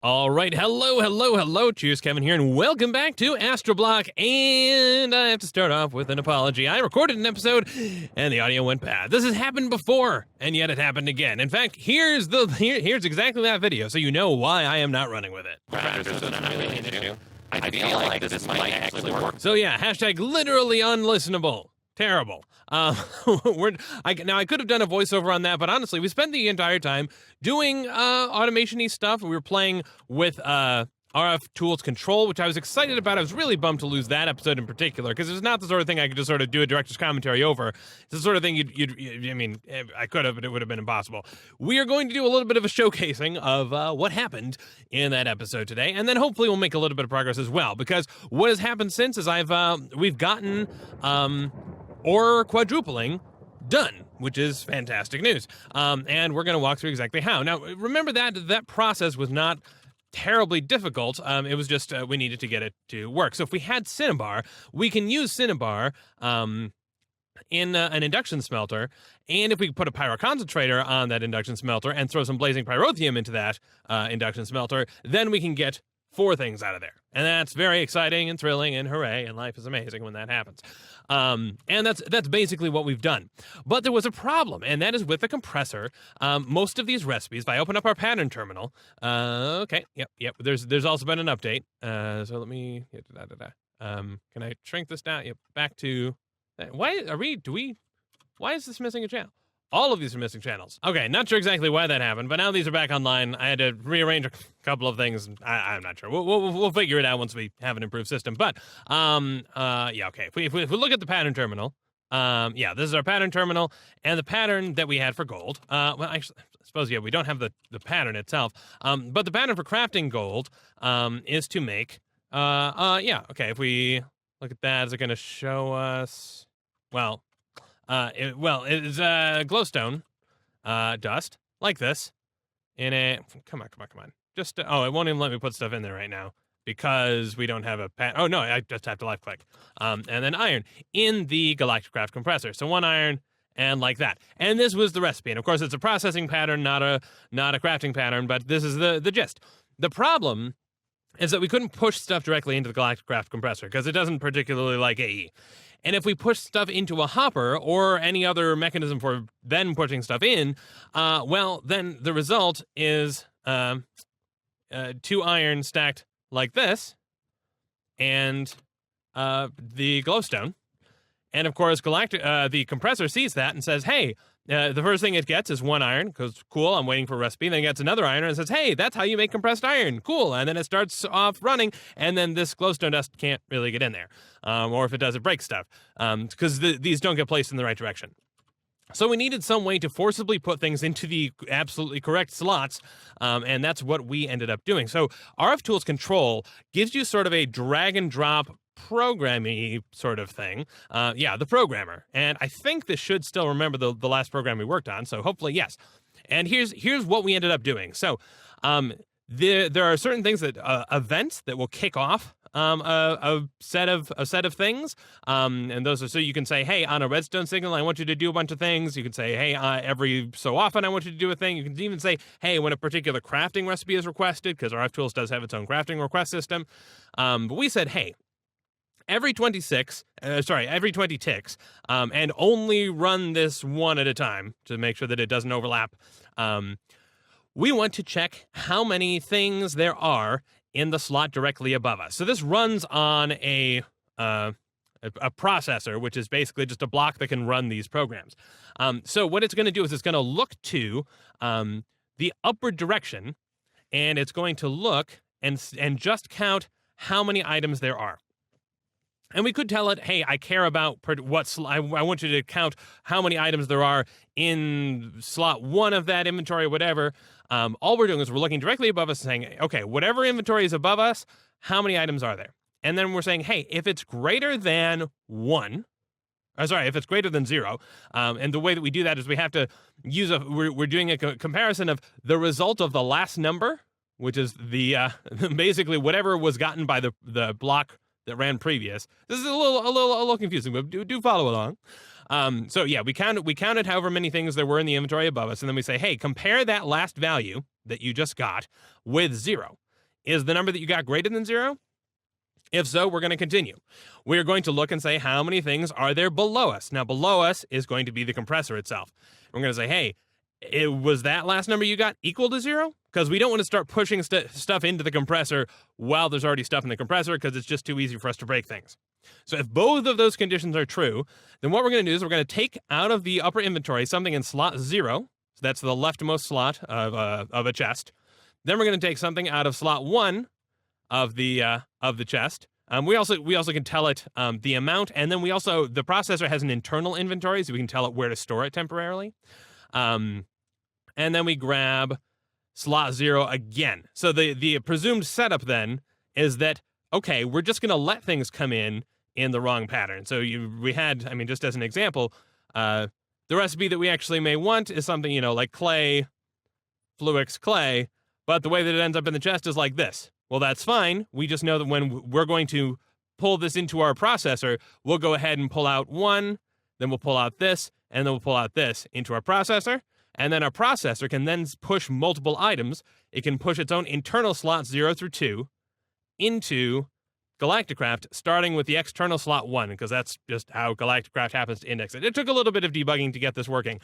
All right, hello, Cheerskevin here, and welcome back to AstroBlock, and I have to start off with an apology. I recorded an episode, and the audio went bad. This has happened before, and yet it happened again. In fact, here's exactly that video, so you know why I am not running with it. I feel like this might actually work. So yeah, hashtag literally unlistenable. Terrible. Now I could have done a voiceover on that, but honestly, we spent the entire time doing automation-y stuff. We were playing with RFTools Control, which I was excited about. I was really bummed to lose that episode in particular, because it's not the sort of thing I could just sort of do a director's commentary over. It's the sort of thing I could have, but it would have been impossible. We are going to do a little bit of a showcasing of what happened in that episode today, and then hopefully we'll make a little bit of progress as well, because what has happened since is we've gotten or quadrupling done, which is fantastic news. And we're going to walk through exactly how. Now, remember that process was not terribly difficult. It was just we needed to get it to work. So if we had Cinnabar, we can use Cinnabar in an induction smelter, and if we put a pyroconcentrator on that induction smelter and throw some blazing pyrotheum into that induction smelter, then we can get 4 things out of there. And that's very exciting and thrilling and hooray, and life is amazing when that happens. And that's basically what we've done. But there was a problem, and that is with the compressor. Most of these recipes, if I open up our pattern terminal, okay, yep, there's also been an update. So let me, can I shrink this down? Yep, back to, why is this missing a channel? All of these are missing channels. Okay, not sure exactly why that happened, but now these are back online. I had to rearrange a couple of things. I'm not sure. We'll figure it out once we have an improved system. But yeah, okay. If we look at the pattern terminal, yeah, this is our pattern terminal, and the pattern that we had for gold. Well, actually, I suppose we don't have the pattern itself. But the pattern for crafting gold is to make. Yeah, okay. If we look at that, is it going to show us? Well. It's glowstone dust like this in a. Come on. Just it won't even let me put stuff in there right now because we don't have a Oh no, I just have to left click. And then iron in the Galacticraft Compressor. So 1 iron and like that. And this was the recipe. And of course, it's a processing pattern, not a crafting pattern. But this is the gist. The problem is that we couldn't push stuff directly into the Galacticraft Compressor because it doesn't particularly like AE. And if we push stuff into a hopper or any other mechanism for then pushing stuff in, well, then the result is 2 iron stacked like this and the glowstone. And of course, the compressor sees that and says, hey, the first thing it gets is 1 iron, because cool, I'm waiting for a recipe. Then it gets another iron and says, hey, that's how you make compressed iron. Cool. And then it starts off running, and then this glowstone dust can't really get in there. Or if it does, it breaks stuff, because these don't get placed in the right direction. So we needed some way to forcibly put things into the absolutely correct slots, and that's what we ended up doing. So RFTools Control gives you sort of a drag and drop programmy sort of thing. Yeah, the programmer. And I think this should still remember the last program we worked on, so hopefully yes. And here's what we ended up doing. So there are certain things that events that will kick off a set of things, and those are, so you can say, hey, on a redstone signal I want you to do a bunch of things. You can say, hey, every so often I want you to do a thing. You can even say, hey, when a particular crafting recipe is requested, because RFTools does have its own crafting request system. But we said, hey, every 20 ticks, and only run this one at a time to make sure that it doesn't overlap. We want to check how many things there are in the slot directly above us. So this runs on a processor, which is basically just a block that can run these programs. So what it's going to do is it's going to look to the upward direction, and it's going to look and just count how many items there are. And we could tell it, hey, I care about I want you to count how many items there are in slot 1 of that inventory, whatever. All we're doing is we're looking directly above us and saying, okay, whatever inventory is above us, how many items are there? And then we're saying, hey, if it's greater than 1, if it's greater than 0, and the way that we do that is we have to use we're doing a comparison of the result of the last number, which is the basically whatever was gotten by the block that ran previous. This is a little confusing, but do follow along. So yeah, we counted however many things there were in the inventory above us, and then we say, hey, compare that last value that you just got with 0. Is the number that you got greater than 0? If so, we're going to continue. We're going to look and say how many things are there below us. Now, below us is going to be the compressor itself. We're going to say, hey, was that last number you got equal to 0? Because we don't want to start pushing stuff into the compressor while there's already stuff in the compressor, because it's just too easy for us to break things. So if both of those conditions are true, then what we're going to do is we're going to take out of the upper inventory something in slot 0. So that's the leftmost slot of a chest. Then we're going to take something out of slot 1 of the chest. We also can tell it the amount, and then the processor has an internal inventory, so we can tell it where to store it temporarily. And then we grab slot 0 again. So the presumed setup then is that, okay, we're just going to let things come in the wrong pattern. So we had, I mean, just as an example, the recipe that we actually may want is something, you know, like clay, fluxed clay, but the way that it ends up in the chest is like this. Well, that's fine. We just know that when we're going to pull this into our processor, we'll go ahead and pull out 1, then we'll pull out this, and then we'll pull out this into our processor. And then our processor can then push multiple items. It can push its own internal slots 0 through 2 into Galacticraft, starting with the external slot 1, because that's just how Galacticraft happens to index it. It took a little bit of debugging to get this working.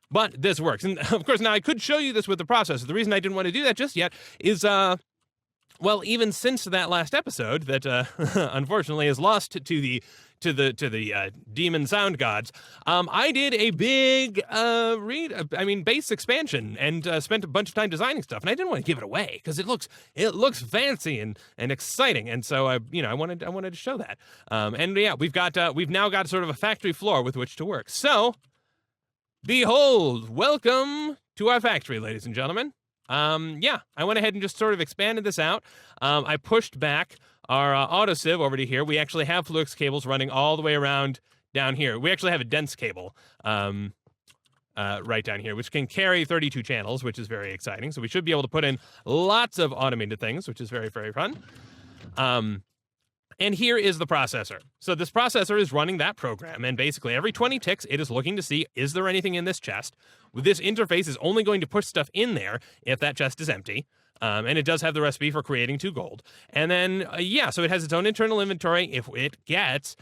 But this works. And of course, now I could show you this with the processor. The reason I didn't want to do that just yet is, well, even since that last episode that unfortunately is lost to the demon sound gods, I did a big base expansion and spent a bunch of time designing stuff, and I didn't want to give it away because it looks fancy and exciting, and so I wanted to show that. And yeah, we've now got sort of a factory floor with which to work. So, behold, welcome to our factory, ladies and gentlemen. Yeah, I went ahead and just sort of expanded this out. I pushed back our autosieve over to here. We actually have flux cables running all the way around down here. We actually have a dense cable right down here, which can carry 32 channels, which is very exciting. So we should be able to put in lots of automated things, which is very, very fun. And here is the processor. So this processor is running that program, and basically every 20 ticks, it is looking to see, is there anything in this chest? This interface is only going to push stuff in there if that chest is empty. And it does have the recipe for creating 2 gold. And then, so it has its own internal inventory. If it gets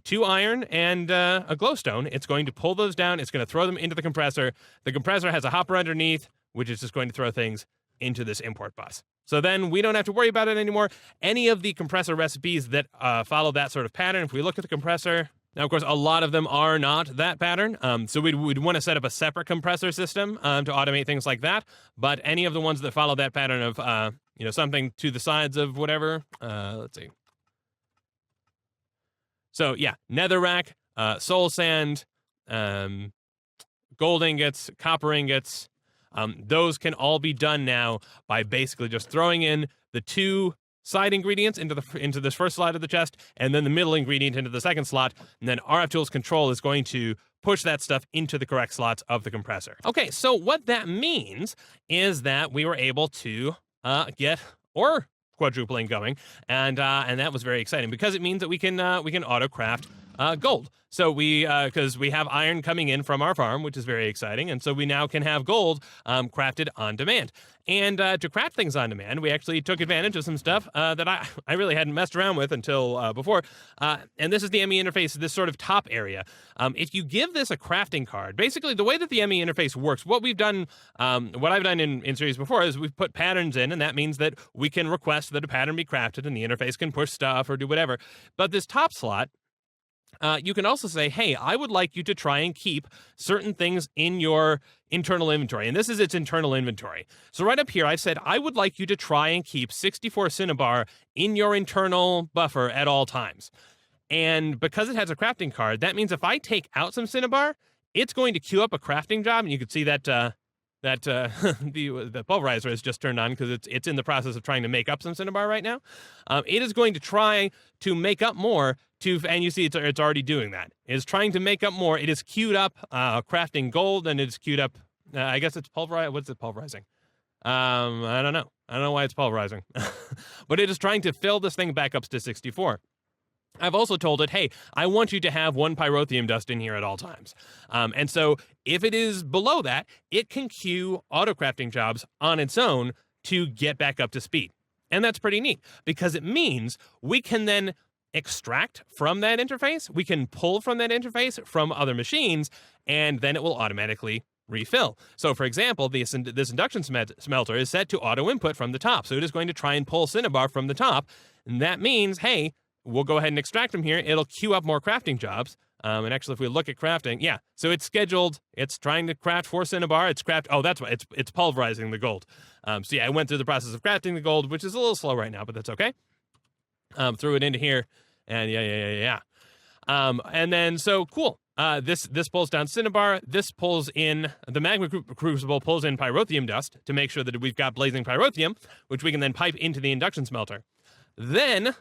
2 iron and a glowstone, it's going to pull those down. It's going to throw them into the compressor. The compressor has a hopper underneath, which is just going to throw things into this import bus. So then we don't have to worry about it anymore. Any of the compressor recipes that follow that sort of pattern, if we look at the compressor, now, of course, a lot of them are not that pattern. So we'd want to set up a separate compressor system to automate things like that. But any of the ones that follow that pattern of, something to the sides of whatever, let's see. So, yeah, netherrack, soul sand, gold ingots, copper ingots, those can all be done now by basically just throwing in the 2 side ingredients into this first slot of the chest, and then the middle ingredient into the second slot, and then RFTools Control is going to push that stuff into the correct slots of the compressor. Okay, so what that means is that we were able to get ore quadrupling going, and that was very exciting because it means that we can auto craft gold. So because we have iron coming in from our farm, which is very exciting, and so we now can have gold crafted on demand. And to craft things on demand, we actually took advantage of some stuff that I really hadn't messed around with until before. And this is the ME interface, this sort of top area. If you give this a crafting card, basically the way that the ME interface works, what I've done in series before is we've put patterns in, and that means that we can request that a pattern be crafted, and the interface can push stuff or do whatever. But this top slot, you can also say, hey, I would like you to try and keep certain things in your internal inventory. And this is its internal inventory. So right up here, I said, I would like you to try and keep 64 cinnabar in your internal buffer at all times. And because it has a crafting card, that means if I take out some cinnabar, it's going to queue up a crafting job. And you can see that the pulverizer is just turned on because it's in the process of trying to make up some cinnabar right now. It is going to try to make up more and you see it's already doing that. It is trying to make up more. It is queued up crafting gold, and it's queued up, I guess it's pulverizing. What's it pulverizing? I don't know. I don't know why it's pulverizing. But it is trying to fill this thing back up to 64. I've also told it, hey, I want you to have 1 pyrotheum dust in here at all times. And so if it is below that, it can queue auto-crafting jobs on its own to get back up to speed. And that's pretty neat because it means we can then extract from that interface. We can pull from that interface from other machines, and then it will automatically refill. So, for example, this induction smelter is set to auto input from the top. So it is going to try and pull Cinnabar from the top. And that means, hey, we'll go ahead and extract from here. It'll queue up more crafting jobs. And actually, if we look at crafting, yeah, so it's scheduled. It's trying to craft for Cinnabar. It's craft. Oh, that's why it's pulverizing the gold. So yeah, I went through the process of crafting the gold, which is a little slow right now, but that's okay. Threw it into here, and yeah. And then so cool. This pulls down Cinnabar. This pulls in the magma crucible, pulls in pyrotheum dust to make sure that we've got blazing pyrotheum, which we can then pipe into the induction smelter. Then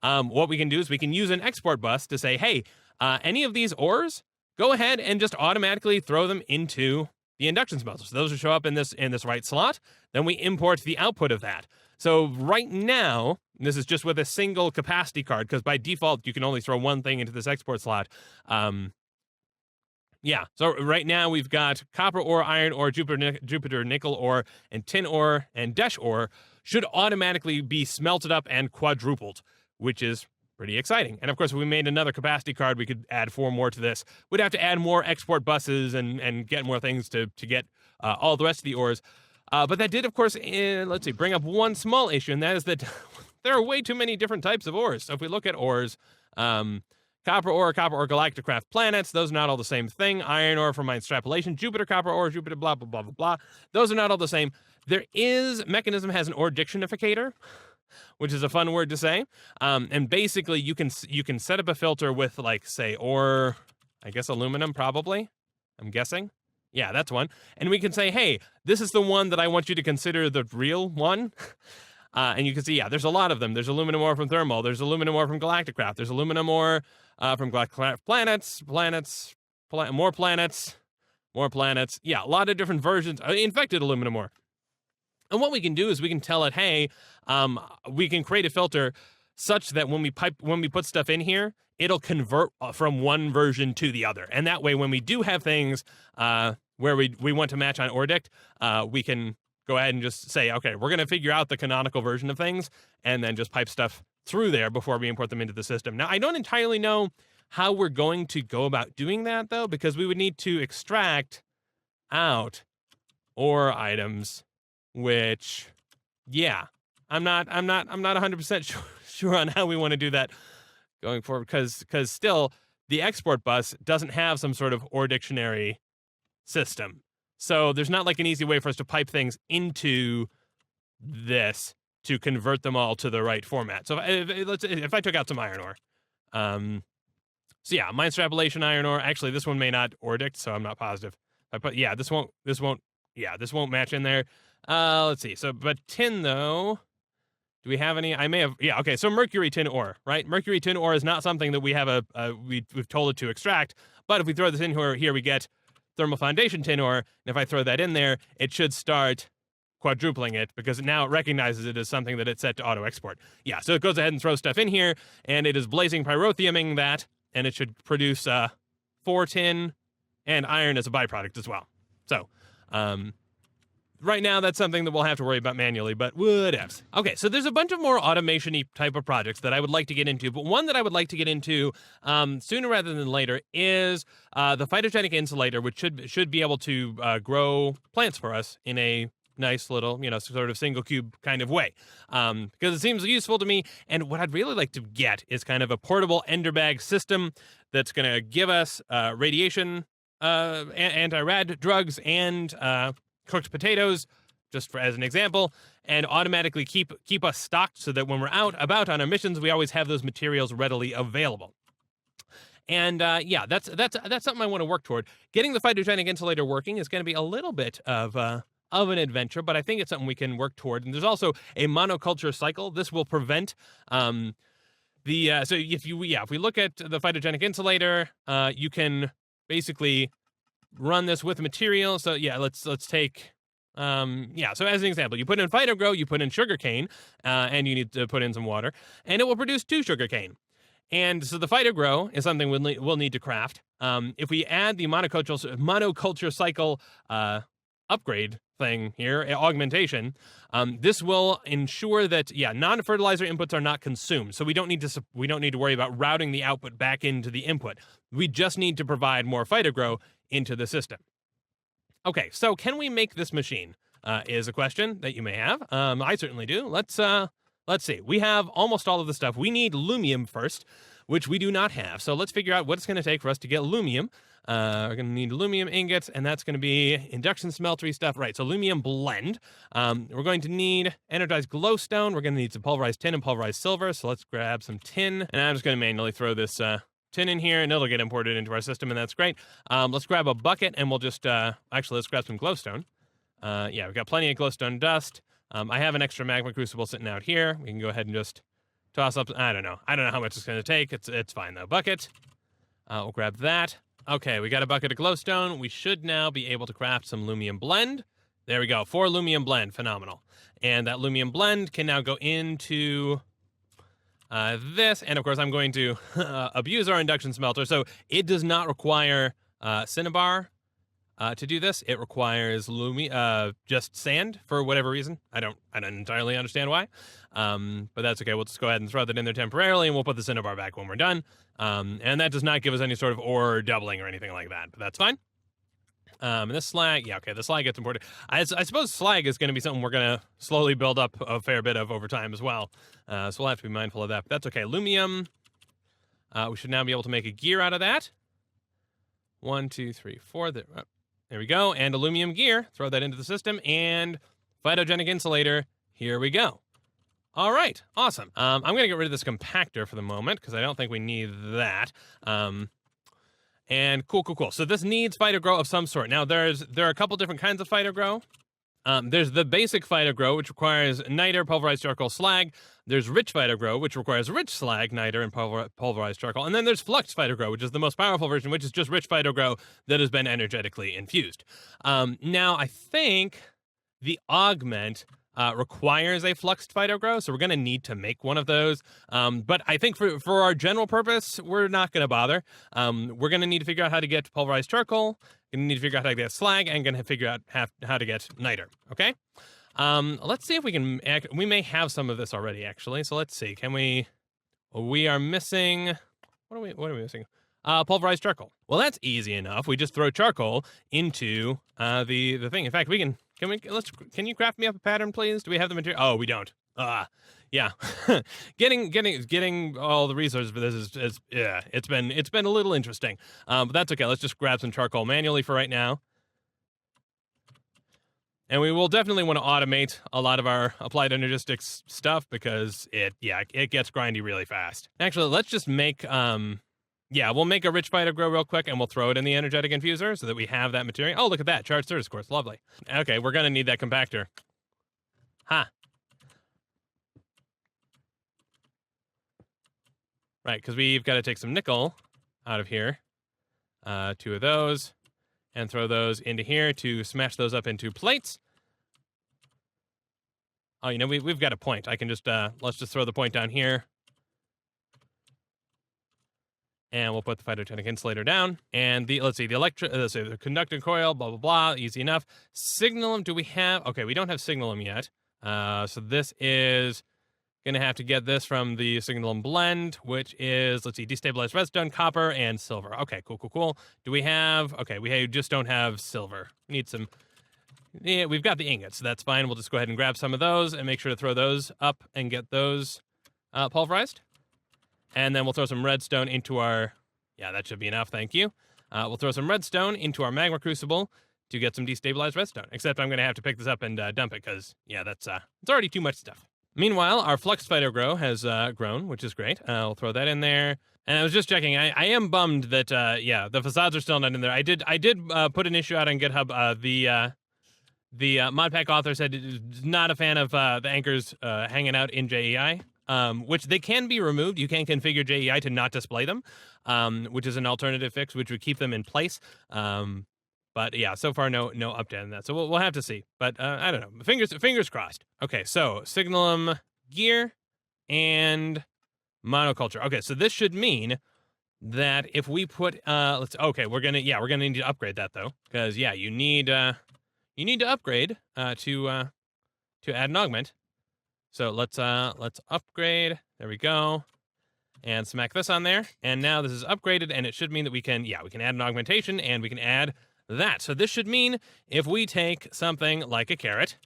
what we can do is we can use an export bus to say, hey, any of these ores, go ahead and just automatically throw them into the induction smelter. So those will show up in this right slot. Then we import the output of that. So right now, this is just with a single capacity card, because by default, you can only throw one thing into this export slot. Yeah, so right now we've got copper ore, iron ore, Jupiter nickel ore, and tin ore, and Desh ore should automatically be smelted up and quadrupled, which is pretty exciting. And of course, if we made another capacity card, we could add 4 more to this. We'd have to add more export buses and get more things to get all the rest of the ores. But that did, of course, bring up one small issue, and that is that there are way too many different types of ores. So if we look at ores, copper ore, Galacticraft planets, those are not all the same thing. Iron ore from my extrapolation, Jupiter copper ore, Jupiter blah, blah, blah, blah, blah. Those are not all the same. Mechanism has an ore dictionificator, which is a fun word to say. And basically, you can set up a filter with, like, say, ore, I guess aluminum, probably. I'm guessing. Yeah, that's one. And we can say, hey, this is the one that I want you to consider the real one. And you can see, yeah, there's a lot of them. There's aluminum ore from thermal. There's aluminum ore from Galacticraft. There's aluminum ore from Galacticraft more planets. Yeah, a lot of different versions. Infected aluminum ore. And what we can do is we can tell it, hey, we can create a filter such that when we put stuff in here, it'll convert from one version to the other. And that way, when we do have things where we want to match on ORDICT, we can go ahead and just say, okay, we're going to figure out the canonical version of things and then just pipe stuff through there before we import them into the system. Now, I don't entirely know how we're going to go about doing that, though, because we would need to extract out ore items, which, yeah, I'm not 100% sure on how we want to do that going forward, because still the export bus doesn't have some sort of ore dictionary system. So there's not like an easy way for us to pipe things into this to convert them all to the right format. So if I took out some iron ore, so yeah, mine extrapolation iron ore. Actually, this one may not ORDICT, so I'm not positive. This won't match in there. Let's see. So, but tin though. Do we have any? I may have. Yeah, okay. So mercury tin ore, right? Mercury tin ore is not something that we have we've told it to extract. But if we throw this in here, we get thermal foundation tin ore. And if I throw that in there, it should start quadrupling it because now it recognizes it as something that it's set to auto export. Yeah, so it goes ahead and throws stuff in here, and it is blazing pyrotheuming that, and it should produce 4 tin and iron as a byproduct as well. So, right now, that's something that we'll have to worry about manually, but whatevs. Okay, so there's a bunch of more automation-y type of projects that I would like to get into, but one that I would like to get into sooner rather than later is the Phytogenic insulator, which should be able to grow plants for us in a nice little, sort of single cube kind of way, because it seems useful to me. And what I'd really like to get is kind of a portable ender bag system that's going to give us radiation, anti-rad drugs, and cooked potatoes, just as an example, and automatically keep us stocked so that when we're out about on our missions, we always have those materials readily available. And yeah, that's something I want to work toward. Getting the Phytogenic insulator working is going to be a little bit of an adventure, but I think it's something we can work toward. And there's also a monoculture cycle. This will prevent so if we look at the Phytogenic insulator, you can basically run this with material. So yeah, let's take so as an example, you put in phyto-gro, you put in sugarcane, and you need to put in some water, and it will produce 2 sugarcane. And so the phyto-gro is something we'll need to craft. If we add the monoculture cycle upgrade thing here, augmentation, this will ensure that non-fertilizer inputs are not consumed. So we don't need to worry about routing the output back into the input. We just need to provide more phyto-gro into the system. Okay, so can we make this machine? Is a question that you may have. I certainly do. Let's see. We have almost all of the stuff. We need lumium first, which we do not have. So let's figure out what it's going to take for us to get lumium. We're going to need aluminum ingots, and that's going to be induction smeltery stuff. Right, so lumium blend. We're going to need energized glowstone. We're going to need some pulverized tin and pulverized silver. So let's grab some tin. And I'm just going to manually throw this tin in here, and it'll get imported into our system, and that's great. Let's grab a bucket, and we'll just... actually, let's grab some glowstone. We've got plenty of glowstone dust. I have an extra magma crucible sitting out here. We can go ahead and just toss up... I don't know how much it's going to take. It's fine, though. Bucket. We'll grab that. Okay, we got a bucket of glowstone. We should now be able to craft some lumium blend. There we go. 4 lumium blend. Phenomenal. And that lumium blend can now go into this. And, of course, I'm going to abuse our induction smelter. So it does not require cinnabar to do this. It requires just sand for whatever reason. I don't entirely understand why. But that's okay. We'll just go ahead and throw that in there temporarily, and we'll put the cinnabar back when we're done. And that does not give us any sort of ore doubling or anything like that, but that's fine. And this slag, the slag gets imported. I suppose slag is going to be something we're going to slowly build up a fair bit of over time as well. So we'll have to be mindful of that, but that's okay. Lumium, we should now be able to make a gear out of that. 1, 2, 3, 4. There we go. And aluminum gear. Throw that into the system. And phytogenic insulator. Here we go. All right. Awesome. I'm going to get rid of this compactor for the moment because I don't think we need that. And cool. So this needs phyto-gro of some sort. Now, there are a couple different kinds of phyto-gro. There's the basic phyto-gro, which requires niter, pulverized charcoal, slag. There's rich phyto-gro, which requires rich slag, niter, and pulverized charcoal. And then there's fluxed phyto-gro, which is the most powerful version, which is just rich phyto-gro that has been energetically infused. Now, I think the augment requires a fluxed phyto-gro, so we're going to need to make one of those. But I think for our general purpose, we're not going to bother. We're going to need to figure out how to get pulverized charcoal. Going to need to figure out how to get slag, and going to figure out how to get niter. Okay. Let's see if we can. We may have some of this already, actually. So let's see. Can we? We are missing. What are we missing? Pulverized charcoal. Well, that's easy enough. We just throw charcoal into the thing. In fact, we can. Can you craft me up a pattern, please? Do we have the material? Oh, we don't. Yeah. getting all the resources for this is it's been a little interesting. But that's okay. Let's just grab some charcoal manually for right now. And we will definitely want to automate a lot of our applied energistics stuff because it gets grindy really fast. Actually, let's just make we'll make a rich phyto-gro real quick, and we'll throw it in the energetic infuser so that we have that material. Oh, look at that. Charged surface course. Lovely. Okay, we're going to need that compactor. Right, because we've got to take some nickel out of here. 2 of those. And throw those into here to smash those up into plates. Oh, we've got a point. I can just, let's just throw the point down here. And we'll put the phytogenic insulator down. And the conducting coil, blah, blah, blah, easy enough. Signalum, do we have? Okay, we don't have signalum yet. So this is going to have to get this from the signalum blend, which is, destabilized redstone, copper, and silver. Okay, cool. Do we have? Okay, we just don't have silver. We need some. Yeah, we've got the ingots, so that's fine. We'll just go ahead and grab some of those and make sure to throw those up and get those pulverized. And then we'll throw some redstone into our, that should be enough, thank you. We'll throw some redstone into our magma crucible to get some destabilized redstone. Except I'm going to have to pick this up and dump it because, it's already too much stuff. Meanwhile, our fluxed phyto-gro has grown, which is great. We'll throw that in there. And I was just checking. I am bummed that, the facades are still not in there. I did put an issue out on GitHub. The MODPACK author said he's not a fan of the anchors hanging out in JEI. Which they can be removed. You can configure JEI to not display them, which is an alternative fix, which would keep them in place. But so far no update on that. So we'll have to see. But I don't know. Fingers crossed. Okay, so signalum gear and monoculture. Okay, so this should mean that if we put we're gonna need to upgrade that though, because you need you need to upgrade to add and augment. So let's upgrade. There we go. And smack this on there. And now this is upgraded, and it should mean that we can add an augmentation, and we can add that. So this should mean if we take something like a carrot,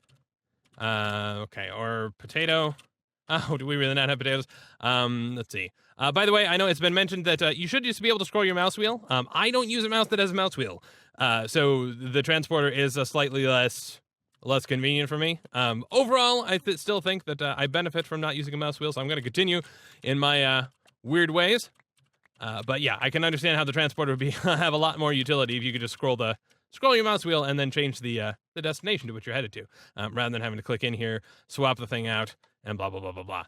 okay, or potato. Oh, do we really not have potatoes? Let's see. By the way, I know it's been mentioned that you should just be able to scroll your mouse wheel. I don't use a mouse that has a mouse wheel. So the transporter is slightly less convenient for me. Overall, I still think that I benefit from not using a mouse wheel, so I'm going to continue in my weird ways. But yeah, I can understand how the transporter would be have a lot more utility if you could just scroll your mouse wheel and then change the destination to which you're headed to, rather than having to click in here, swap the thing out, and blah blah blah blah blah.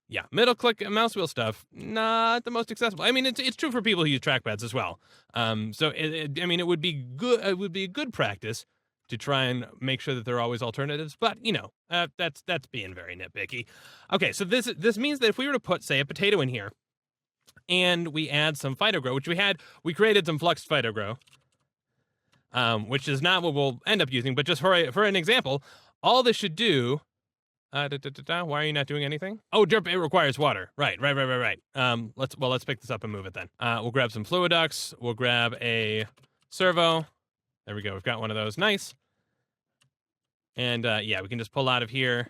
Yeah, middle click mouse wheel stuff, not the most accessible. I mean, it's true for people who use trackpads as well. So I mean, it would be good. It would be a good practice to try and make sure that there are always alternatives. But that's being very nitpicky. Okay, so this means that if we were to put, say, a potato in here, and we add some phyto-gro, which we created some fluxed phyto-gro, which is not what we'll end up using, but just for an example, all this should do. Why are you not doing anything? Oh, derp, it requires water. Right. Let's pick this up and move it then. We'll grab some fluid ducts. We'll grab a servo. There we go. We've got one of those. Nice. And yeah, we can just pull out of here,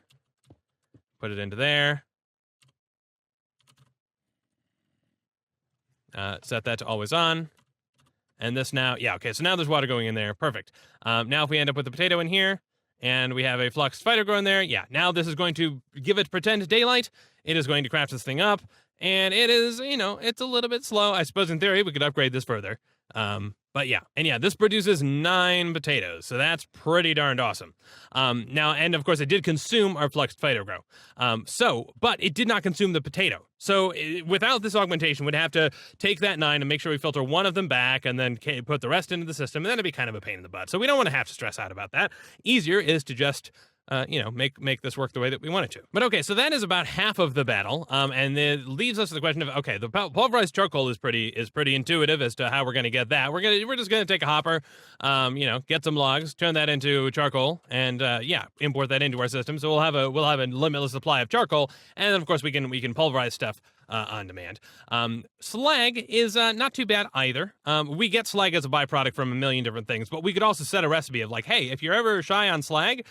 put it into there. Set that to always on. And this now, yeah, okay, so now there's water going in there. Perfect. Now if we end up with the potato in here, and we have a fluxed phyto-gro in there, yeah, now this is going to give it pretend daylight. It is going to craft this thing up, and it is, it's a little bit slow. I suppose in theory we could upgrade this further. But yeah, and yeah, this produces 9 potatoes, so that's pretty darned awesome. Now, and of course, it did consume our fluxed phyto-gro. But it did not consume the potato. So without this augmentation, we'd have to take that 9 and make sure we filter one of them back, and then put the rest into the system, and then it'd be kind of a pain in the butt. So we don't want to have to stress out about that. Easier is to just make this work the way that we want it to. But okay, so that is about half of the battle, and it leaves us to the question of, okay, the pulverized charcoal is pretty intuitive as to how we're going to get that. We're just going to take a hopper, get some logs, turn that into charcoal, and import that into our system. So we'll have a limitless supply of charcoal, and then of course we can pulverize stuff on demand. Slag is not too bad either. We get slag as a byproduct from a million different things, but we could also set a recipe of like, hey, if you're ever shy on slag,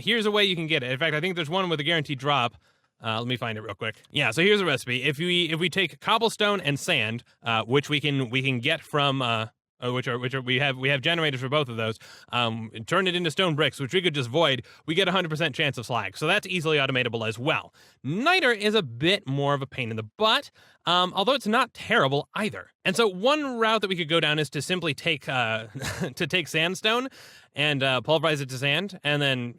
here's a way you can get it. In fact, I think there's one with a guaranteed drop. Let me find it real quick. Yeah, so here's a recipe. If we take cobblestone and sand, which we can get from we have generators for both of those, turn it into stone bricks, which we could just void, we get 100% chance of slag. So that's easily automatable as well. Niter is a bit more of a pain in the butt, although it's not terrible either. And so one route that we could go down is to simply take sandstone and pulverize it to sand, and then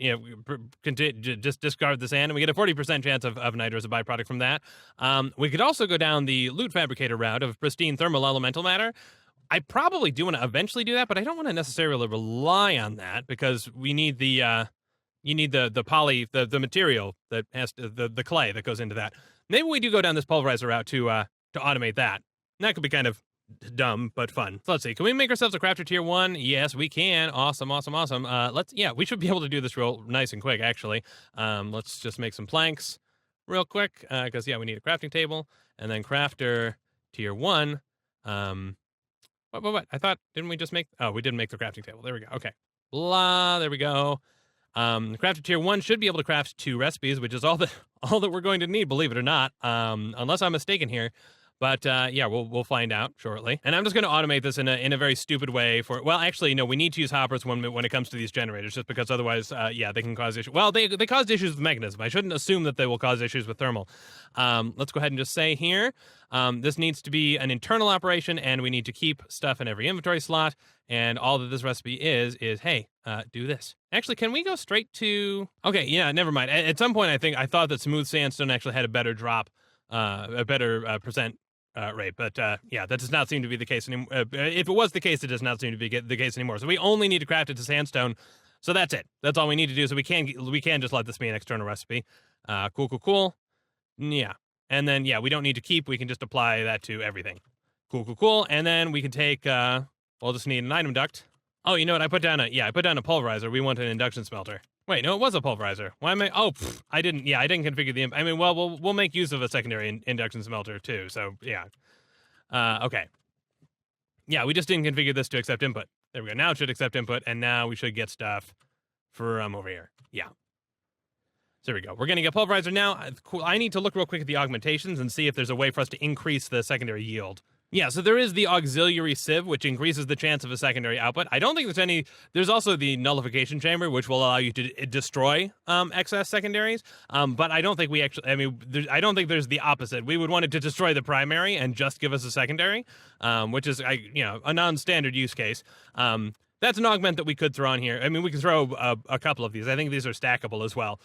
just discard the sand, and we get a 40% chance of niter as a byproduct from that. We could also go down the loot fabricator route of pristine thermal elemental matter. I probably do want to eventually do that, but I don't want to necessarily rely on that because we need the material that has the clay that goes into that. Maybe we do go down this pulverizer route to automate that. And that could be kind of dumb but fun. So let's see. Can we make ourselves a crafter tier 1? Yes, we can. Awesome. We should be able to do this real nice and quick actually. Let's just make some planks real quick because we need a crafting table, and then crafter tier 1. What? I thought, didn't we just make... Oh, we didn't make the crafting table. There we go. Okay. Blah. There we go. Crafter tier 1 should be able to craft 2 recipes, which is all that we're going to need, believe it or not. Unless I'm mistaken here. But we'll find out shortly. And I'm just going to automate this in a very stupid way for... Well, actually, no, we need to use hoppers when it comes to these generators, just because otherwise, they can cause issues. Well, they caused issues with mechanism. I shouldn't assume that they will cause issues with thermal. Let's go ahead and just say here, this needs to be an internal operation, and we need to keep stuff in every inventory slot. And all that this recipe is hey, do this. Actually, can we go straight to... Okay, yeah, never mind. At some point, I thought that smooth sandstone actually had a better drop, a better percent rate, but that does not seem to be the case anymore. If it was the case, it does not seem to be the case anymore. So we only need to craft it to sandstone. So that's it. That's all we need to do. So we can just let this be an external recipe. Cool. Yeah, and then we don't need to keep. We can just apply that to everything. Cool. And then we can take. We'll just need an item duct. Oh, you know what? I put down a pulverizer. We want an induction smelter. Wait, no, it was a pulverizer. Why am I? Oh, I didn't configure the. I mean, well, we'll make use of a secondary induction smelter too. So yeah. Okay. Yeah, we just didn't configure this to accept input. There we go. Now it should accept input, and now we should get stuff from over here. Yeah. So there we go. We're getting a pulverizer now. Cool. I need to look real quick at the augmentations and see if there's a way for us to increase the secondary yield. Yeah, so there is the auxiliary sieve, which increases the chance of a secondary output. I don't think there's any. There's also the nullification chamber, which will allow you to destroy excess secondaries. But I don't think we actually. I mean, I don't think there's the opposite. We would want it to destroy the primary and just give us a secondary, which is a non-standard use case. That's an augment that we could throw on here. I mean, we can throw a couple of these. I think these are stackable as well.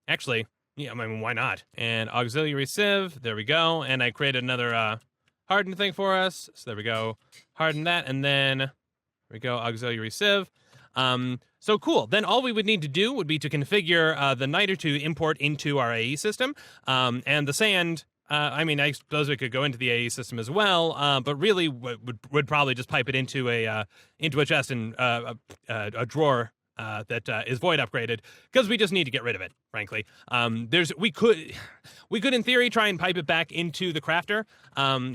Actually, yeah, I mean, why not? And auxiliary sieve. There we go. And I created another. Harden thing for us. So there we go. Harden that, and then there we go, auxiliary sieve. So cool. Then all we would need to do would be to configure the niter to import into our AE system. And the sand, I mean, I suppose it could go into the AE system as well, but really would probably just pipe it into a chest and a drawer that is void upgraded, because we just need to get rid of it, frankly. We could in theory try and pipe it back into the crafter,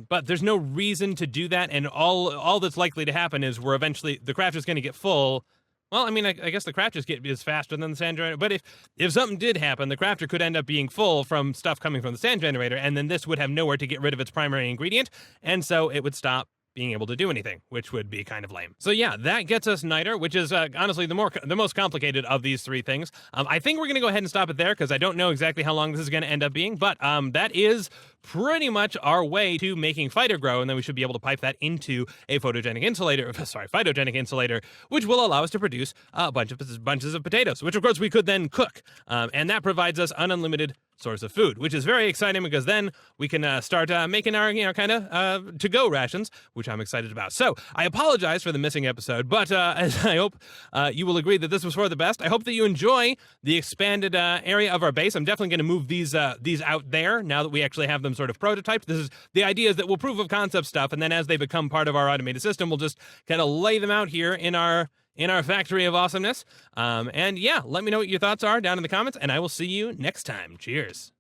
but there's no reason to do that, and all that's likely to happen is the crafter's going to get full. Well, I mean, I guess the crafter is faster than the sand generator, but if something did happen, the crafter could end up being full from stuff coming from the sand generator, and then this would have nowhere to get rid of its primary ingredient, and so it would stop being able to do anything, which would be kind of lame. So yeah, that gets us niter, which is honestly the most complicated of these three things. I think we're going to go ahead and stop it there, because I don't know exactly how long this is going to end up being, but that is pretty much our way to making phyto-gro, and then we should be able to pipe that into a phytogenic insulator, which will allow us to produce bunches of potatoes, which of course we could then cook, and that provides us an unlimited source of food, which is very exciting, because then we can start making our kind of to-go rations, which I'm excited about. So I apologize for the missing episode, but as I hope you will agree that this was for the best. I hope that you enjoy the expanded area of our base. I'm definitely going to move these out there now that we actually have them sort of prototyped. This is the idea, is that we'll proof of concept stuff, and then as they become part of our automated system, we'll just kind of lay them out here in our factory of awesomeness. And yeah, let me know what your thoughts are down in the comments, and I will see you next time. Cheers.